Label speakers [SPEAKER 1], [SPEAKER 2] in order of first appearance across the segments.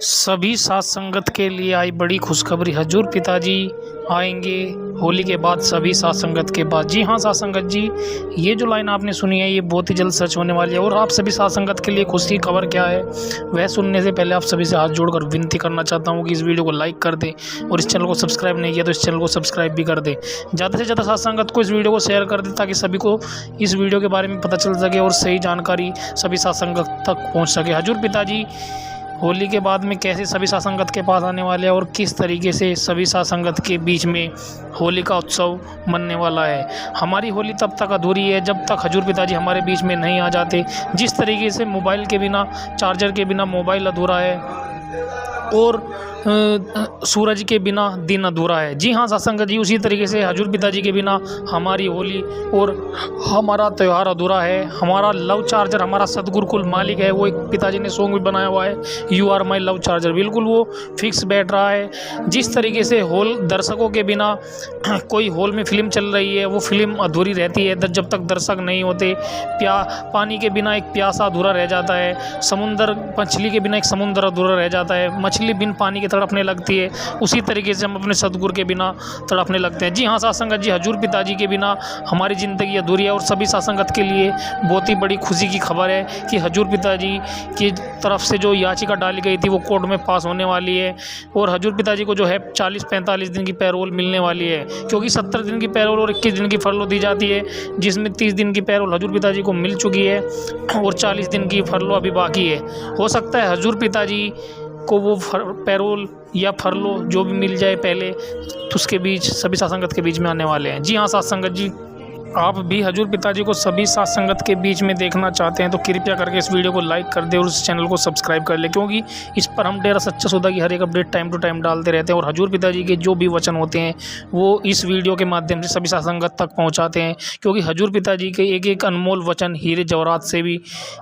[SPEAKER 1] सभी साथ संगत के लिए आई बड़ी खुशखबरी। हजूर पिताजी आएंगे होली के बाद, सभी साथ संगत के बाद। जी हाँ साथ संगत जी, ये जो लाइन आपने सुनी है ये बहुत ही जल्द सच होने वाली है। और आप सभी साथ संगत के लिए खुशी की खबर क्या है वह सुनने से पहले आप सभी से हाथ जोड़कर विनती करना चाहता हूँ कि इस वीडियो को लाइक कर दें, और इस चैनल को सब्सक्राइब नहीं किया तो इस चैनल को सब्सक्राइब भी कर दें। ज़्यादा से ज़्यादा साथ संगत को इस वीडियो को शेयर कर दें ताकि सभी को इस वीडियो के बारे में पता चल सके और सही जानकारी सभी साथ संगत तक पहुँच सके। हजूर पिताजी होली के बाद में कैसे सभी साथ संगत के पास आने वाले हैं और किस तरीके से सभी साथ संगत के बीच में होली का उत्सव मनने वाला है। हमारी होली तब तक अधूरी है जब तक हजूर पिताजी हमारे बीच में नहीं आ जाते। जिस तरीके से मोबाइल के बिना, चार्जर के बिना मोबाइल अधूरा है और सूरज के बिना दिन अधूरा है। जी हाँ साथ संगत जी, उसी तरीके से हजूर पिताजी के बिना हमारी होली और हमारा त्यौहार अधूरा है। हमारा लव चार्जर, हमारा सदगुरुकुल मालिक है, वो एक पिताजी ने सॉन्ग भी बनाया हुआ है, you are my love charger, बिल्कुल वो फिक्स बैठ रहा है। जिस तरीके से हॉल दर्शकों के बिना कोई हॉल में फिल्म चल रही है वो फिल्म अधूरी रहती है जब तक दर्शक नहीं होते। पानी के बिना एक प्यासा अधूरा रह जाता है, समुंदर, मछली के बिना एक समुंदर अधूरा रह जाता है, मछली बिन पानी के तड़पने लगती है। उसी तरीके से हम अपने सदगुरु के बिना तड़पने लगते हैं। जी हाँ साथ संगत जी, हजूर पिताजी के बिना हमारी ज़िंदगी अधूरी है। और सभी साथ संगत के लिए बहुत ही बड़ी खुशी की खबर है कि हजूर पिताजी की तरफ से जो याचिका डाली गई थी वो कोर्ट में पास होने वाली है। और हजूर पिताजी को जो है 40-45 दिन की पैरोल मिलने वाली है, क्योंकि 70 दिन की पैरोल और 21 दिन की फरलो दी जाती है, जिसमें 30 दिन की पैरोल हजूर पिताजी को मिल चुकी है और 40 दिन की फरलो अभी बाकी है। हो सकता है हजूर पिताजी को वो पैरोल या फरलो जो भी मिल जाए पहले, तो उसके बीच सभी साथ संगत के बीच में आने वाले हैं। जी हाँ साथ संगत जी, आप भी हजूर पिताजी को सभी साथ संगत के बीच में देखना चाहते हैं तो कृपया करके इस वीडियो को लाइक कर दें और इस चैनल को सब्सक्राइब कर लें, क्योंकि इस पर हम डेरा सच्चा सौदा की हर एक अपडेट टाइम टू टाइम डालते रहते हैं। और हजूर पिताजी के जो भी वचन होते हैं वो इस वीडियो के माध्यम से सभी साथ संगत तक पहुँचाते हैं, क्योंकि हजूर पिताजी के एक एक अनमोल वचन हीरे जवाहरात से भी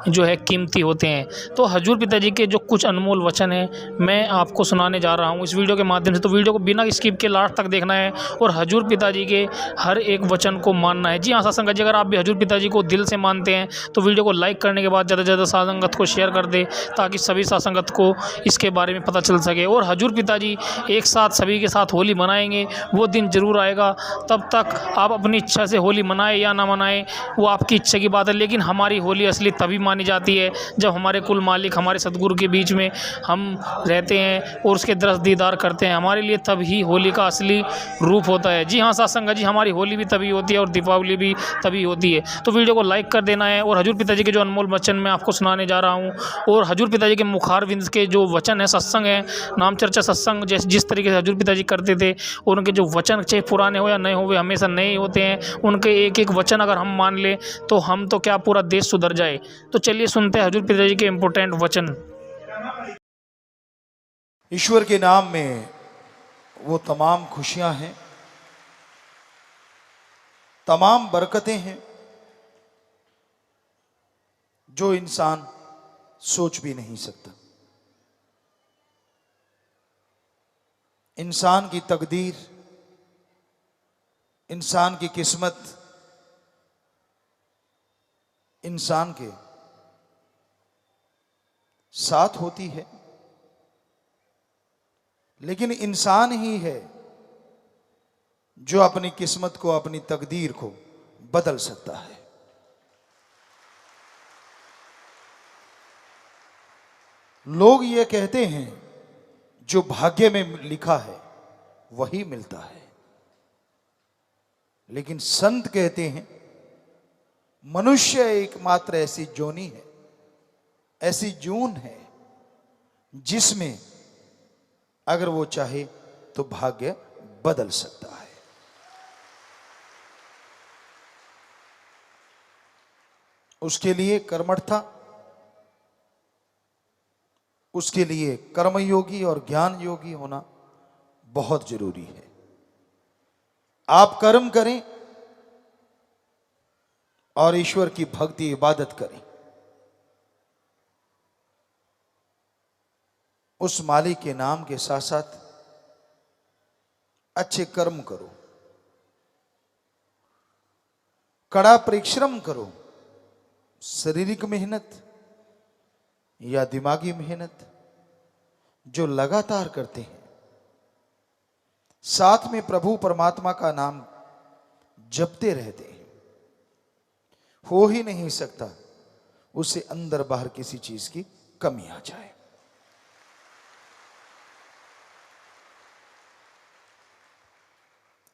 [SPEAKER 1] जो है कीमती होते हैं। तो हजूर पिताजी के जो कुछ अनमोल वचन हैं मैं आपको सुनाने जा रहा हूँ इस वीडियो के माध्यम से। तो वीडियो को बिना स्किप के लास्ट तक देखना है और हजूर पिताजी के हर एक वचन को मानना है। जी हाँ साथ संगत जी, अगर आप भी हजूर पिताजी को दिल से मानते हैं तो वीडियो को लाइक करने के बाद ज़्यादा से ज़्यादा साथ संगत को शेयर कर दे ताकि सभी साथ संगत को इसके बारे में पता चल सके। और हजूर पिताजी एक साथ सभी के साथ होली मनाएंगे, वो दिन जरूर आएगा। तब तक आप अपनी इच्छा से होली मनाएं या ना मनाएं वो आपकी इच्छा की बात है, लेकिन हमारी होली असली तभी मानी जाती है जब हमारे कुल मालिक, हमारे सदगुरु के बीच में हम रहते हैं और उसके दरस दीदार करते हैं। हमारे लिए तभी होली का असली रूप होता है। जी हाँ साथ संगत जी, हमारी होली भी तभी होती है और दीपावली भी तभी होती है। तो वीडियो को लाइक कर देना है और हजूर पिताजी के जो अनमोल वचन मैं आपको सुनाने जा रहा हूँ और हजूर पिताजी के मुखार विंद के जो वचन है, सत्संग है, नाम चर्चा सत्संग, जिस तरीके से हजूर पिताजी करते थे, और उनके जो वचन चाहे पुराने हो या नए हो वे हमेशा नए होते हैं। उनके एक एक वचन अगर हम मान लें तो हम तो क्या पूरा देश सुधर जाए। तो चलिए सुनते हैं हजूर पिताजी के इम्पोर्टेंट वचन।
[SPEAKER 2] ईश्वर के नाम में वो तमाम खुशियां हैं, तमाम बरकतें हैं जो इंसान सोच भी नहीं सकता। इंसान की तकदीर, इंसान की किस्मत, इंसान के साथ होती है, लेकिन इंसान ही है जो अपनी किस्मत को, अपनी तकदीर को बदल सकता है। लोग ये कहते हैं जो भाग्य में लिखा है वही मिलता है, लेकिन संत कहते हैं मनुष्य एकमात्र ऐसी जोनी है, ऐसी जून है जिसमें अगर वो चाहे तो भाग्य बदल सकता है। उसके लिए कर्मठता, उसके लिए कर्मयोगी और ज्ञान योगी होना बहुत जरूरी है। आप कर्म करें और ईश्वर की भक्ति इबादत करें, उस मालिक के नाम के साथ साथ अच्छे कर्म करो, कड़ा परिश्रम करो, शारीरिक मेहनत या दिमागी मेहनत, जो लगातार करते हैं, साथ में प्रभु परमात्मा का नाम जपते रहते हैं, हो ही नहीं सकता उसे अंदर बाहर किसी चीज की कमी आ जाए।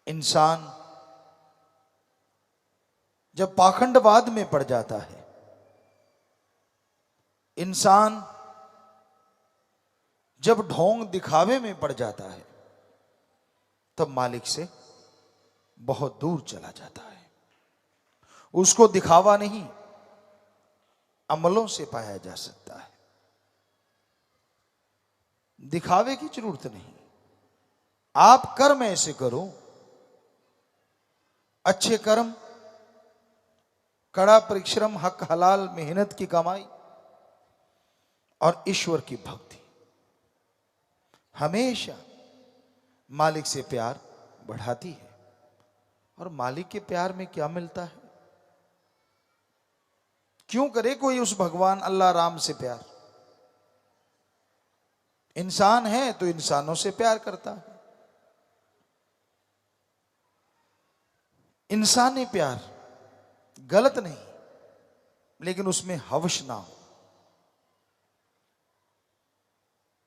[SPEAKER 2] इंसान जब पाखंडवाद में पड़ जाता है, इंसान जब ढोंग दिखावे में पड़ जाता है, तब मालिक से बहुत दूर चला जाता है। उसको दिखावा नहीं, अमलों से पाया जा सकता है। दिखावे की जरूरत नहीं। आप कर्म ऐसे करो, अच्छे कर्म, कड़ा परिश्रम, हक हलाल मेहनत की कमाई और ईश्वर की भक्ति हमेशा मालिक से प्यार बढ़ाती है। और मालिक के प्यार में क्या मिलता है? क्यों करे कोई उस भगवान अल्लाह राम से प्यार? इंसान है तो इंसानों से प्यार करता है। इंसानी प्यार गलत नहीं, लेकिन उसमें हवस ना हो।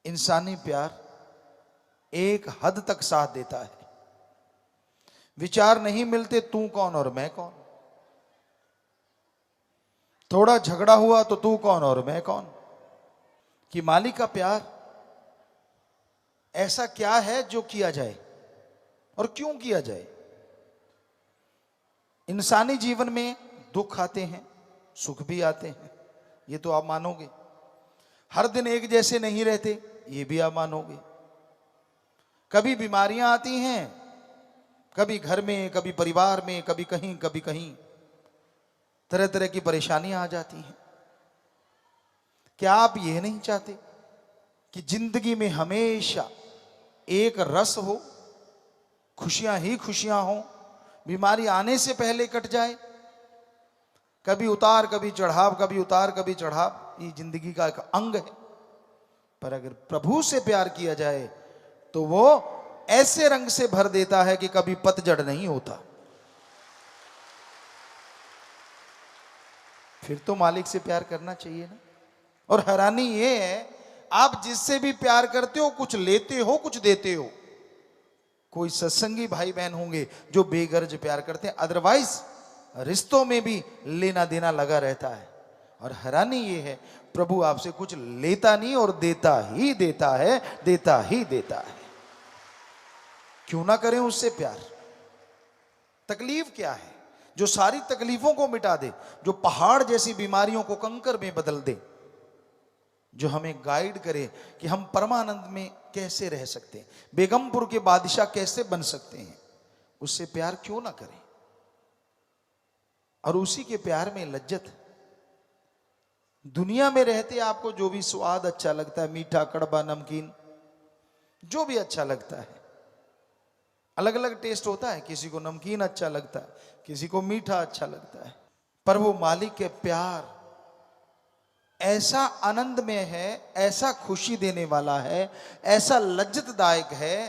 [SPEAKER 2] इंसानी प्यार एक हद तक साथ देता है। विचार नहीं मिलते तू कौन और मैं कौन, थोड़ा झगड़ा हुआ तो तू कौन और मैं कौन। कि मालिक का प्यार ऐसा क्या है जो किया जाए और क्यों किया जाए। इंसानी जीवन में दुख आते हैं, सुख भी आते हैं, ये तो आप मानोगे। हर दिन एक जैसे नहीं रहते, ये भी आप मानोगे। कभी बीमारियां आती हैं, कभी घर में, कभी परिवार में, कभी कहीं तरह तरह की परेशानियां आ जाती हैं। क्या आप ये नहीं चाहते कि जिंदगी में हमेशा एक रस हो, खुशियां ही खुशियां हो, बीमारी आने से पहले कट जाए? कभी उतार कभी चढ़ाव, कभी उतार कभी चढ़ाव, ये जिंदगी का एक अंग है। पर अगर प्रभु से प्यार किया जाए तो वो ऐसे रंग से भर देता है कि कभी पतझड़ नहीं होता। फिर तो मालिक से प्यार करना चाहिए ना। और हैरानी ये है, आप जिससे भी प्यार करते हो कुछ लेते हो, कुछ देते हो। कोई सत्संगी भाई बहन होंगे जो बेगर्ज प्यार करते हैं, अदरवाइज रिश्तों में भी लेना देना लगा रहता है। और हैरानी ये है, प्रभु आपसे कुछ लेता नहीं और देता ही देता है, देता ही देता है। क्यों ना करें उससे प्यार? तकलीफ क्या है जो सारी तकलीफों को मिटा दे, जो पहाड़ जैसी बीमारियों को कंकर में बदल दे, जो हमें गाइड करे कि हम परमानंद में कैसे रह सकते हैं, बेगमपुर के बादशाह कैसे बन सकते हैं। उससे प्यार क्यों ना करें? और उसी के प्यार में लज्जत। दुनिया में रहते आपको जो भी स्वाद अच्छा लगता है, मीठा, कड़वा, नमकीन, जो भी अच्छा लगता है, अलग अलग टेस्ट होता है। किसी को नमकीन अच्छा लगता है, किसी को मीठा अच्छा लगता है। पर वो मालिक के प्यार ऐसा आनंदमय है, ऐसा खुशी देने वाला है, ऐसा लज्जतदायक है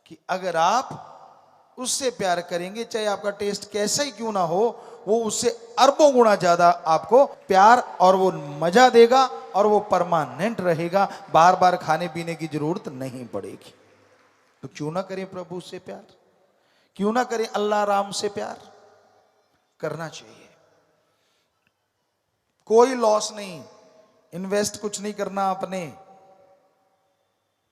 [SPEAKER 2] कि अगर आप उससे प्यार करेंगे, चाहे आपका टेस्ट कैसा ही क्यों ना हो, वो उससे अरबों गुना ज्यादा आपको प्यार और वो मजा देगा और वो परमानेंट रहेगा। बार बार खाने पीने की जरूरत नहीं पड़ेगी। तो क्यों ना करें प्रभु से प्यार? क्यों ना करें अल्लाह राम से प्यार? करना चाहिए। कोई लॉस नहीं, इन्वेस्ट कुछ नहीं करना अपने।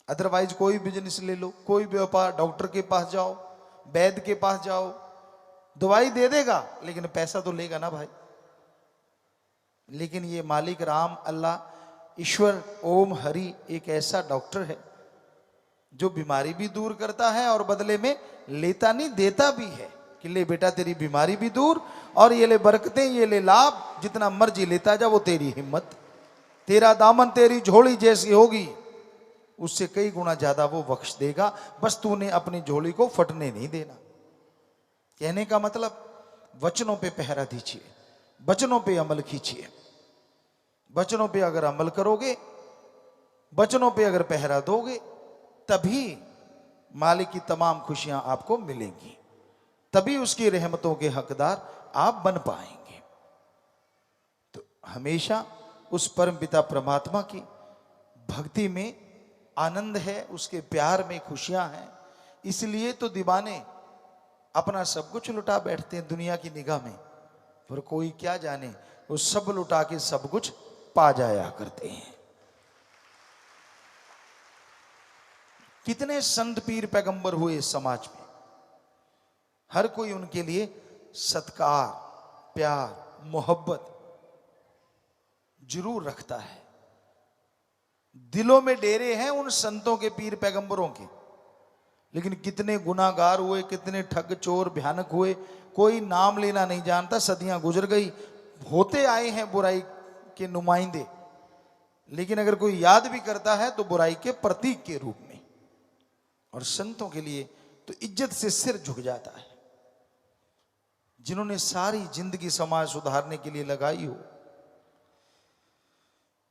[SPEAKER 2] अदरवाइज कोई बिजनेस ले लो, कोई व्यापार, डॉक्टर के पास जाओ, वैद्य के पास जाओ, दवाई दे देगा लेकिन पैसा तो लेगा ना भाई। लेकिन ये मालिक राम अल्लाह ईश्वर ओम हरि एक ऐसा डॉक्टर है जो बीमारी भी दूर करता है और बदले में लेता नहीं, देता भी है कि ले बेटा तेरी बीमारी भी दूर और ये ले बरकतें, ये ले लाभ, जितना मर्जी लेता जा, वो तेरी हिम्मत, तेरा दामन, तेरी झोली जैसी होगी उससे कई गुना ज्यादा वो बख्श देगा। बस तूने अपनी झोली को फटने नहीं देना। कहने का मतलब वचनों पे पहरा दीजिए, वचनों पे अमल कीजिए। वचनों पे अगर अमल करोगे वचनों पे अगर पहरा दोगे तभी मालिक की तमाम खुशियां आपको मिलेंगी, तभी उसकी रहमतों के हकदार आप बन पाएंगे। तो हमेशा उस परम पिता परमात्मा की भक्ति में आनंद है, उसके प्यार में खुशियां हैं। इसलिए तो दीवाने अपना सब कुछ लुटा बैठते हैं दुनिया की निगाह में, पर कोई क्या जाने वो सब लुटा के सब कुछ पा जाया करते हैं। कितने संत पीर पैगंबर हुए इस समाज में, हर कोई उनके लिए सत्कार, प्यार, मोहब्बत जरूर रखता है। दिलों में डेरे हैं उन संतों के, पीर पैगंबरों के। लेकिन कितने गुनाहगार हुए, कितने ठग चोर भयानक हुए, कोई नाम लेना नहीं जानता। सदियां गुजर गई, होते आए हैं बुराई के नुमाइंदे, लेकिन अगर कोई याद भी करता है तो बुराई के प्रतीक के रूप में। और संतों के लिए तो इज्जत से सिर झुक जाता है, जिन्होंने सारी जिंदगी समाज सुधारने के लिए लगाई हो।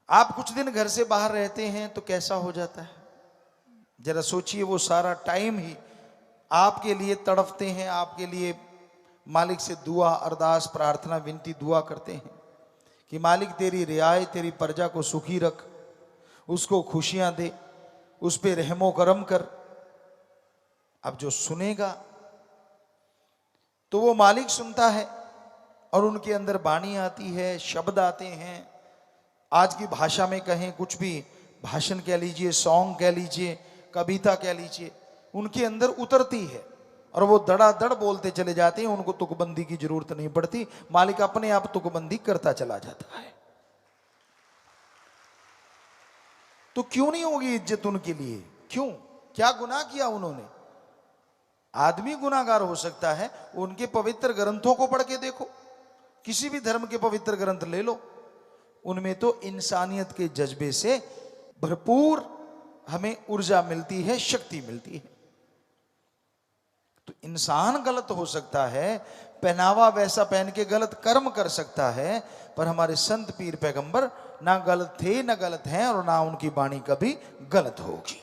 [SPEAKER 2] आप कुछ दिन घर से बाहर रहते हैं तो कैसा हो जाता है, जरा सोचिए। वो सारा टाइम ही आपके लिए तड़पते हैं, आपके लिए मालिक से दुआ, अरदास, प्रार्थना, विनती, दुआ करते हैं कि मालिक तेरी रियायत, तेरी प्रजा को सुखी रख, उसको खुशियां दे, उस पे रहमो करम कर। अब जो सुनेगा तो वो मालिक सुनता है और उनके अंदर वाणी आती है, शब्द आते हैं। आज की भाषा में कहें, कुछ भी भाषण कह लीजिए, सॉन्ग कह लीजिए, कविता कह लीजिए, उनके अंदर उतरती है और वो दड़ादड़ बोलते चले जाते हैं। उनको तुकबंदी की जरूरत नहीं पड़ती, मालिक अपने आप तुकबंदी करता चला जाता है। तो क्यों नहीं होगी इज्जत उनके लिए? क्यों? क्या गुनाह किया उन्होंने? आदमी गुनाहगार हो सकता है, उनके पवित्र ग्रंथों को पढ़ के देखो, किसी भी धर्म के पवित्र ग्रंथ ले लो, उनमें तो इंसानियत के जज्बे से भरपूर हमें ऊर्जा मिलती है, शक्ति मिलती है। तो इंसान गलत हो सकता है, पहनावा वैसा पहन के गलत कर्म कर सकता है, पर हमारे संत पीर पैगंबर ना गलत थे, ना गलत हैं, और ना उनकी वाणी कभी गलत होगी।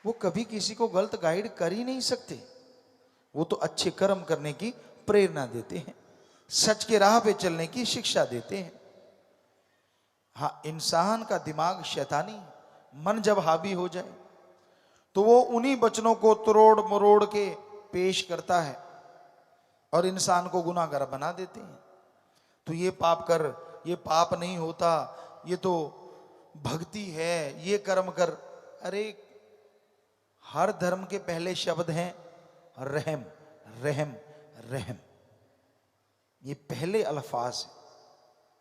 [SPEAKER 2] वो कभी किसी को गलत गाइड कर ही नहीं सकते। वो तो अच्छे कर्म करने की प्रेरणा देते हैं, सच के राह पे चलने की शिक्षा देते हैं। हाँ, इंसान का दिमाग शैतानी, मन जब हावी हो जाए तो वो उन्हीं वचनों को तोड़ मरोड़ के पेश करता है और इंसान को गुनाहगार बना देते हैं। तो ये पाप कर, ये पाप नहीं होता, ये तो भक्ति है, ये कर्म कर। अरे हर धर्म के पहले शब्द हैं रहम, रहम, रहम। ये पहले अल्फाज है।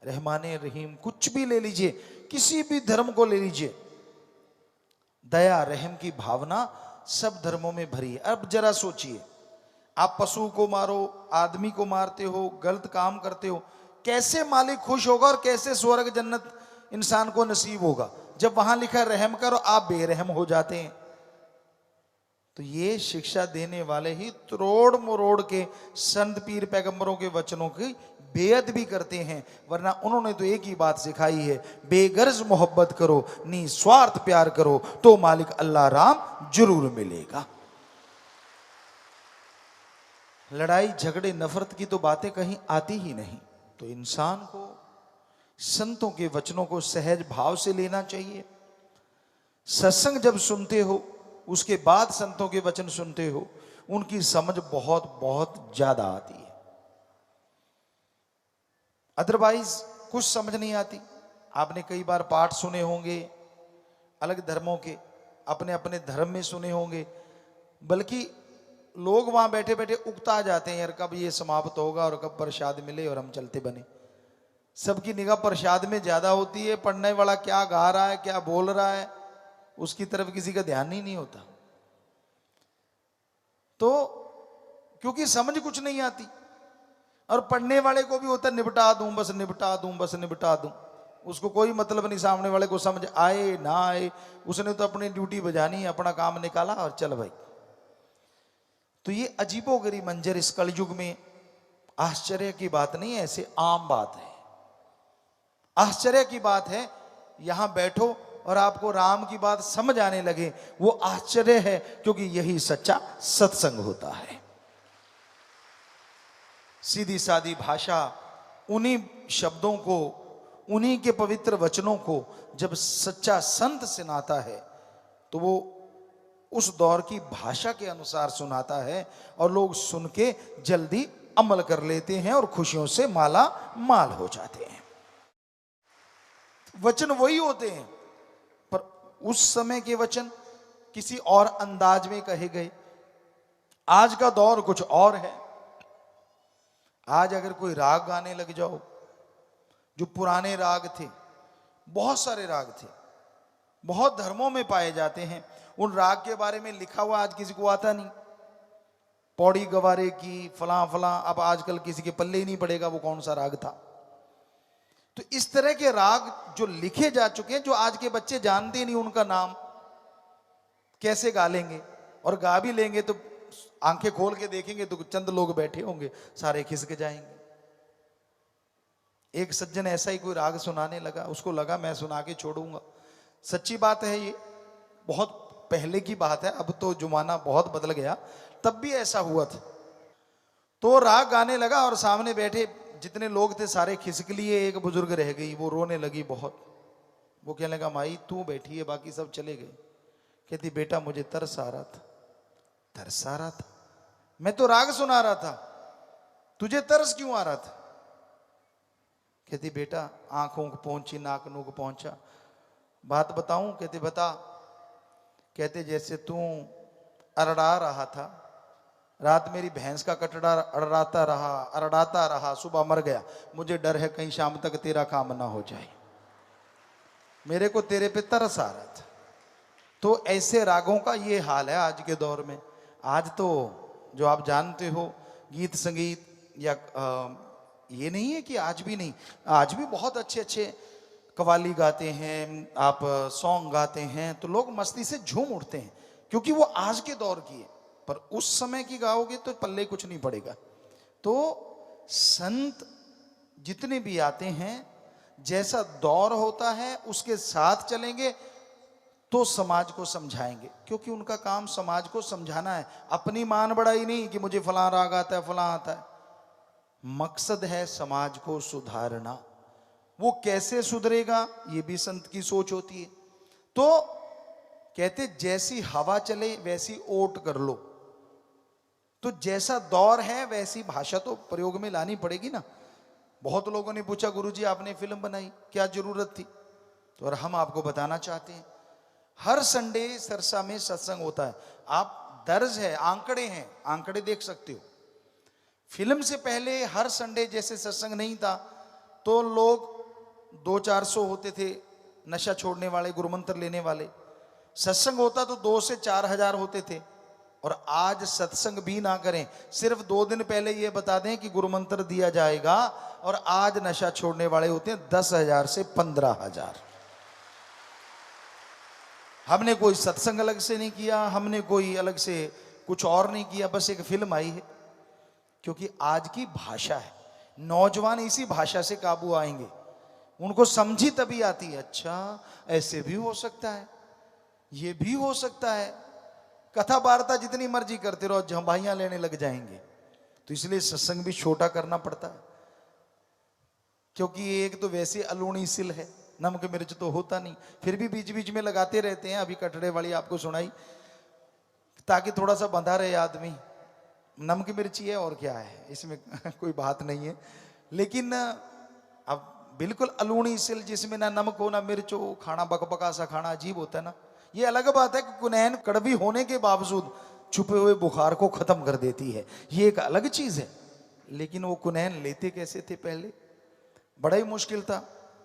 [SPEAKER 2] रहमाने रहीम, कुछ भी ले लीजिए, किसी भी धर्म को ले लीजिए, दया रहम की भावना सब धर्मों में भरी है। अब जरा सोचिए, आप पशु को मारो, आदमी को मारते हो, गलत काम करते हो, कैसे मालिक खुश होगा और कैसे स्वर्ग जन्नत इंसान को नसीब होगा जब वहां लिखा रहम करो, आप बेरहम हो जाते हैं। तो ये शिक्षा देने वाले ही तोड़ मरोड़ के संत पीर पैगंबरों के वचनों की बेअदबी भी करते हैं, वरना उन्होंने तो एक ही बात सिखाई है, बेगर्ज मोहब्बत करो, निस्वार्थ प्यार करो, तो मालिक अल्लाह राम जरूर मिलेगा। लड़ाई झगड़े नफरत की तो बातें कहीं आती ही नहीं। तो इंसान को संतों के वचनों को सहज भाव से लेना चाहिए। सत्संग जब सुनते हो, उसके बाद संतों के वचन सुनते हो, उनकी समझ बहुत बहुत ज्यादा आती है। अदरवाइज कुछ समझ नहीं आती। आपने कई बार पाठ सुने होंगे अलग धर्मों के, अपने अपने धर्म में सुने होंगे, बल्कि लोग वहां बैठे बैठे उकता जाते हैं, यार कब ये समाप्त होगा और कब प्रसाद मिले और हम चलते बने। सबकी निगाह प्रसाद में ज्यादा होती है, पढ़ने वाला क्या गा रहा है, क्या बोल रहा है, उसकी तरफ किसी का ध्यान ही नहीं होता। तो क्योंकि समझ कुछ नहीं आती, और पढ़ने वाले को भी होता निपटा दूं बस, निपटा दूं बस, निपटा दूं। उसको कोई मतलब नहीं सामने वाले को समझ आए ना आए, उसने तो अपनी ड्यूटी बजानी, अपना काम निकाला और चल भाई। तो ये अजीबोगरीब मंजर इस कलयुग में आश्चर्य की बात नहीं है, ऐसे आम बात है। आश्चर्य की बात है, यहां बैठो और आपको राम की बात समझ आने लगे, वो आश्चर्य है, क्योंकि यही सच्चा सत्संग होता है। सीधी सादी भाषा, उन्हीं शब्दों को, उन्हीं के पवित्र वचनों को जब सच्चा संत सुनाता है तो वो उस दौर की भाषा के अनुसार सुनाता है और लोग सुन के जल्दी अमल कर लेते हैं और खुशियों से माला माल हो जाते हैं। वचन वही होते हैं, पर उस समय के वचन किसी और अंदाज में कहे गए। आज का दौर कुछ और है। आज अगर कोई राग गाने लग जाओ, जो पुराने राग थे, बहुत सारे राग थे, बहुत धर्मों में पाए जाते हैं, उन राग के बारे में लिखा हुआ आज किसी को आता नहीं। पौड़ी गवारे की फलां फलां, अब आजकल किसी के पल्ले ही नहीं पड़ेगा वो कौन सा राग था। तो इस तरह के राग जो लिखे जा चुके हैं, जो आज के बच्चे जानते नहीं उनका नाम, कैसे गा लेंगे? और गा भी लेंगे तो आंखें खोल के देखेंगे तो चंद लोग बैठे होंगे, सारे खिसक जाएंगे। एक सज्जन ऐसा ही कोई राग सुनाने लगा, उसको लगा मैं सुना के छोड़ूंगा। सच्ची बात है, ये बहुत पहले की बात है, अब तो जमाना बहुत बदल गया, तब भी ऐसा हुआ था। तो राग गाने लगा और सामने बैठे जितने लोग थे सारे खिसक लिए, एक बुजुर्ग रह गई, वो रोने लगी बहुत। वो कहने लगा माई तू बैठी है, बाकी सब चले गए। कहती बेटा मुझे तरस आ रहा था। तरस आ रहा था? मैं तो राग सुना रहा था, तुझे तरस क्यों आ रहा था? कहती बेटा आंखों को पहुंची, नाक नूक पहुंचा, बात बताऊं? कहते बता। कहते जैसे तू अरड़ा रहा था, रात मेरी भैंस का कटड़ा अरड़ाता रहा, सुबह मर गया, मुझे डर है कहीं शाम तक तेरा काम ना हो जाए, मेरे को तेरे पे तरस आ रहा था। तो ऐसे रागों का ये हाल है आज के दौर में। आज तो जो आप जानते हो गीत संगीत या ये नहीं है कि आज भी नहीं, आज भी बहुत अच्छे अच्छे कव्वाली गाते हैं, आप सॉन्ग गाते हैं तो लोग मस्ती से झूम उठते हैं, क्योंकि वो आज के दौर की है। पर उस समय की गाओगे तो पल्ले कुछ नहीं पड़ेगा। तो संत जितने भी आते हैं, जैसा दौर होता है उसके साथ चलेंगे तो समाज को समझाएंगे, क्योंकि उनका काम समाज को समझाना है, अपनी मान बढ़ाई नहीं कि मुझे फलां राग आता है फलां आता है। मकसद है समाज को सुधारना। वो कैसे सुधरेगा ये भी संत की सोच होती है। तो कहते जैसी हवा चले वैसी ओट कर लो। तो जैसा दौर है वैसी भाषा तो प्रयोग में लानी पड़ेगी ना। बहुत लोगों ने पूछा गुरुजी आपने फिल्म बनाई, क्या जरूरत थी? तो और हम आपको बताना चाहते हैं, हर संडे सरसा में सत्संग होता है। आप दर्ज है, आंकड़े हैं, आंकड़े देख सकते हो। फिल्म से पहले हर संडे जैसे सत्संग नहीं था तो लोग 200-400 होते थे नशा छोड़ने वाले, गुरुमंत्र लेने वाले। सत्संग होता तो 2 से 4 हजार होते थे। और आज सत्संग भी ना करें, सिर्फ 2 दिन पहले ये बता दें कि गुरुमंत्र दिया जाएगा, और आज नशा छोड़ने वाले होते हैं 10,000 से 15,000। हमने कोई सत्संग अलग से नहीं किया, हमने कोई अलग से कुछ और नहीं किया, बस एक फिल्म आई है। क्योंकि आज की भाषा है, नौजवान इसी भाषा से काबू आएंगे। उनको समझी तभी आती है, अच्छा ऐसे भी हो सकता है, ये भी हो सकता है। कथा वार्ता जितनी मर्जी करते रहो, झंबाइयां लेने लग जाएंगे। तो इसलिए सत्संग भी छोटा करना पड़ता है, क्योंकि एक तो वैसे अलूणी सिल है, नमक मिर्च तो होता नहीं, फिर भी बीच बीच में लगाते रहते हैं। अभी कटड़े वाली आपको सुनाई, ताकि थोड़ा सा बंधा रहे आदमी। नमक मिर्ची है और क्या है, इसमें कोई बात नहीं है। लेकिन अब बिल्कुल अलूणी सिल जिसमें ना नमक हो ना मिर्च हो, खाना बकबका सा खाना अजीब होता है ना। ये अलग बात है कि कुनैन कड़वी होने के बावजूद छुपे हुए बुखार को खत्म कर देती है, ये एक अलग चीज है। लेकिन वो कुनैन लेते कैसे थे पहले? बड़ा ही मुश्किल था।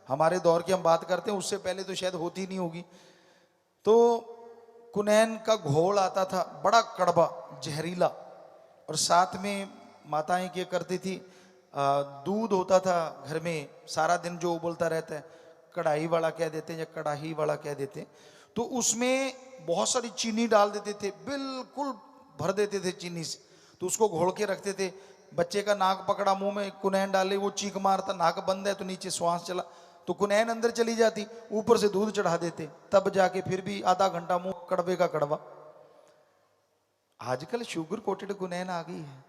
[SPEAKER 2] हमारे दौर की हम बात करते हैं, उससे पहले तो शायद होती नहीं होगी। तो कुनैन का घोल आता था, बड़ा कड़वा जहरीला, और साथ में माताएं क्या करती थी, दूध होता था घर में, सारा दिन जो उबलता रहता है, कढ़ाई वाला कह देते हैं या कढ़ाई वाला कह देते हैं। तो उसमें बहुत सारी चीनी डाल देते थे, बिल्कुल भर देते थे चीनी से। तो उसको घोल के रखते थे। बच्चे का नाक पकड़ा, मुंह में कुनैन डाले, वो चीख मारता, नाक बंद है तो नीचे श्वास चला, तो कुनैन अंदर चली जाती, ऊपर से दूध चढ़ा देते, तब जाके फिर भी आधा घंटा मुंह कड़वे का कड़वा। आजकल शुगर कोटेड कुनैन आ गई है,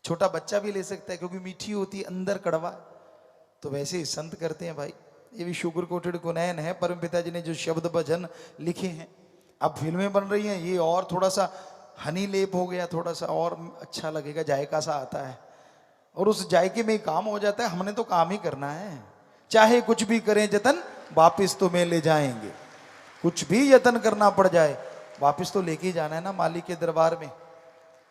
[SPEAKER 2] छोटा बच्चा भी ले सकता है क्योंकि मीठी होती है, अंदर कड़वा। तो वैसे ही संत करते हैं भाई, ये भी शुगर कोटेड कुनैन है। परमपिता जी ने जो शब्द भजन लिखे हैं, अब फिल्में बन रही हैं, ये और थोड़ा सा हनी लेप हो गया, थोड़ा सा और अच्छा लगेगा, जायका सा आता है, और उस जायके में ही काम हो जाता है। हमने तो काम ही करना है, चाहे कुछ भी करें जतन वापिस तो में ले जाएंगे। कुछ भी यत्न करना पड़ जाए, वापिस तो लेके ही जाना है ना मालिक के दरबार में।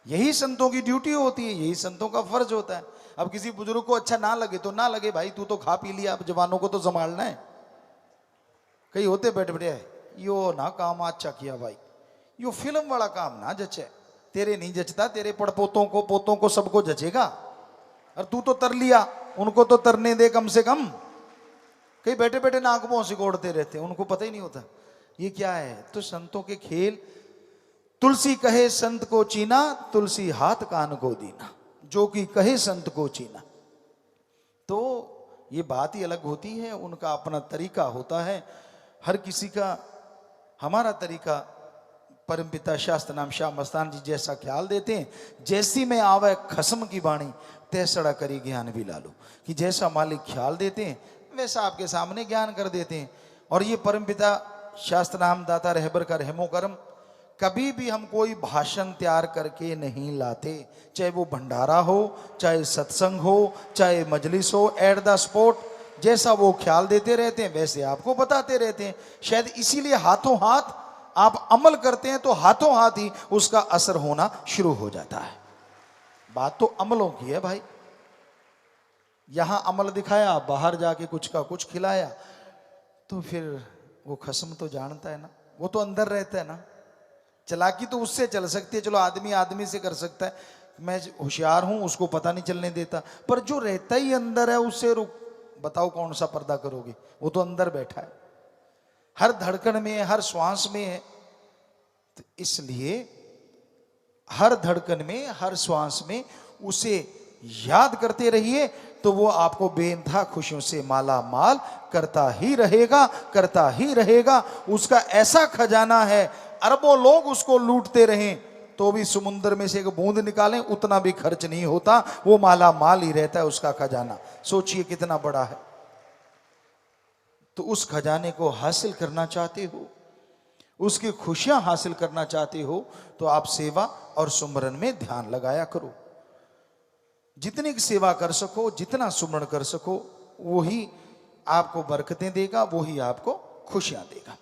[SPEAKER 2] यही संतों की ड्यूटी होती है, यही संतों का फर्ज होता है। अब किसी बुजुर्ग को अच्छा ना लगे तो ना लगे भाई, तू तो खा पी लिया, अब जवानों को तो संभालना है। कई होते बैठे बैठे यो ना काम अच्छा किया भाई, यो फिल्म वाला काम ना जचे, तेरे नहीं जचता, तेरे पड़पोतों को पोतों को सबको जचेगा, और तू तो तर लिया, उनको तो तरने दे कम से कम। कई बैठे बैठे नाक मुंह सिकोड़ते रहते हैं, उनको पता ही नहीं होता ये क्या है। तो संतों के खेल, तुलसी कहे संत को चीना, तुलसी हाथ कान को दीना, जो कि कहे संत को चीना। तो ये बात ही अलग होती है, उनका अपना तरीका होता है, हर किसी का। हमारा तरीका परमपिता शास्त्र नाम श्याम मस्तान जी जैसा ख्याल देते हैं, जैसी में आवे खसम की बाणी, तैसड़ा करी ज्ञान भी लालो, कि जैसा मालिक ख्याल देते हैं वैसा आपके सामने ज्ञान कर देते हैं। और ये परमपिता शास्त्र नाम दाता रहबर का रहमो करम, कभी भी हम कोई भाषण तैयार करके नहीं लाते, चाहे वो भंडारा हो, चाहे सत्संग हो, चाहे मजलिस हो, एट द स्पॉट जैसा वो ख्याल देते रहते हैं वैसे आपको बताते रहते हैं। शायद इसीलिए हाथों हाथ आप अमल करते हैं तो हाथों हाथ ही उसका असर होना शुरू हो जाता है। बात तो अमलों की है भाई, यहां अमल दिखाया, बाहर जाके कुछ का कुछ खिलाया, तो फिर वो खस्म तो जानता है ना, वो तो अंदर रहता है ना। चालाकी तो उससे चल सकती है, चलो आदमी आदमी से कर सकता है, मैं होशियार हूं उसको पता नहीं चलने देता, पर जो रहता ही अंदर है उससे बताओ कौन सा पर्दा करोगे, वो तो अंदर बैठा है, हर धड़कन में, हर श्वास में है। तो इसलिए हर धड़कन में, हर श्वास में उसे याद करते रहिए, तो वो आपको बेइंतहा खुशियों से माला माल करता ही रहेगा, करता ही रहेगा। उसका ऐसा खजाना है, अरबों लोग उसको लूटते रहें तो भी समुद्र में से एक बूंद निकालें उतना भी खर्च नहीं होता, वो माला माल ही रहता है उसका खजाना। सोचिए कितना बड़ा है। तो उस खजाने को हासिल करना चाहते हो, उसकी खुशियां हासिल करना चाहते हो, तो आप सेवा और सुमरन में ध्यान लगाया करो। जितनी सेवा कर सको, जितना सुमरण कर सको, वही आपको बरकतें देगा, वही आपको खुशियां देगा।